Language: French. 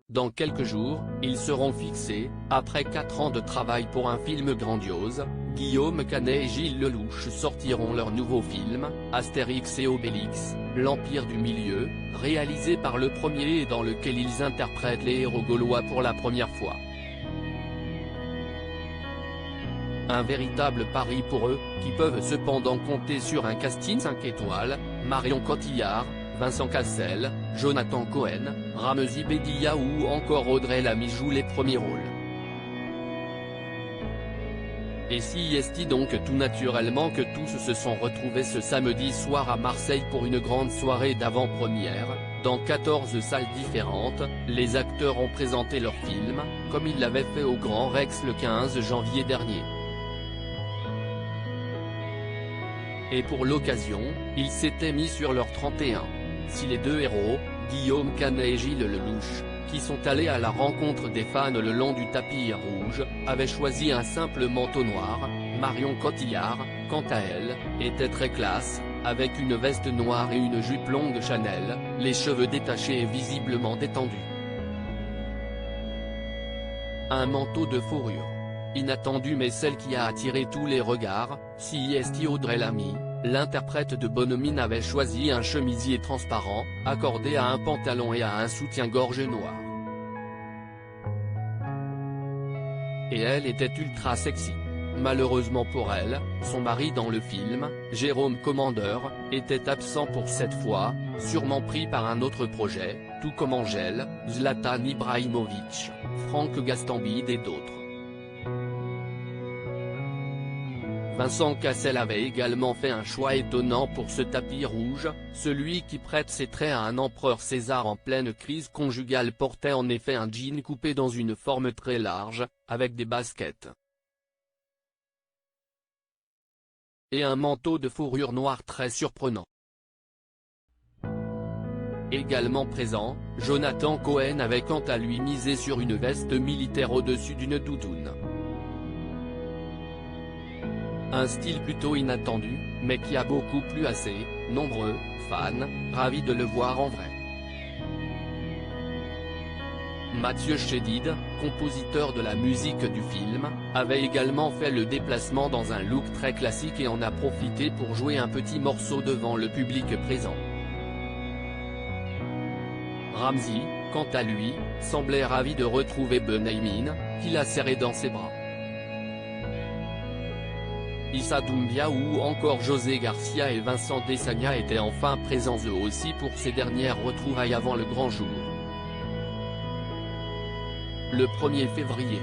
Dans quelques jours, ils seront fixés. Après 4 ans de travail pour un film grandiose, Guillaume Canet et Gilles Lellouche sortiront leur nouveau film, Astérix et Obélix, l'Empire du Milieu, réalisé par le premier et dans lequel ils interprètent les héros gaulois pour la première fois. Un véritable pari pour eux, qui peuvent cependant compter sur un casting 5 étoiles, Marion Cotillard, Vincent Cassel, Jonathan Cohen, Ramzy Bedia ou encore Audrey Lamy jouent les premiers rôles. Et si est donc tout naturellement que tous se sont retrouvés ce samedi soir à Marseille pour une grande soirée d'avant-première, dans 14 salles différentes, les acteurs ont présenté leur film, comme ils l'avaient fait au Grand Rex le 15 janvier dernier. Et pour l'occasion, ils s'étaient mis sur leur 31. Si les deux héros, Guillaume Canet et Gilles Lellouche, qui sont allés à la rencontre des fans le long du tapis rouge, avaient choisi un simple manteau noir, Marion Cotillard, quant à elle, était très classe, avec une veste noire et une jupe longue Chanel, les cheveux détachés et visiblement détendus. Un manteau de fourrure. Inattendu mais celle qui a attiré tous les regards, si est Audrey Lamy, l'interprète de Bonhomie avait choisi un chemisier transparent, accordé à un pantalon et à un soutien-gorge noir. Et elle était ultra sexy. Malheureusement pour elle, son mari dans le film, Jérôme Commandeur, était absent pour cette fois, sûrement pris par un autre projet, tout comme Angèle, Zlatan Ibrahimovic, Franck Gastambide et d'autres. Vincent Cassel avait également fait un choix étonnant pour ce tapis rouge, celui qui prête ses traits à un empereur César en pleine crise conjugale portait en effet un jean coupé dans une forme très large, avec des baskets. Et un manteau de fourrure noire très surprenant. Également présent, Jonathan Cohen avait quant à lui misé sur une veste militaire au-dessus d'une doudoune. Un style plutôt inattendu, mais qui a beaucoup plu à ses nombreux fans, ravis de le voir en vrai. Mathieu Chédid, compositeur de la musique du film, avait également fait le déplacement dans un look très classique et en a profité pour jouer un petit morceau devant le public présent. Ramzy, quant à lui, semblait ravi de retrouver Benyamin, qu'il a serré dans ses bras. Issa Doumbia ou encore José Garcia et Vincent Desagna étaient enfin présents eux aussi pour ces dernières retrouvailles avant le grand jour. Le 1er février.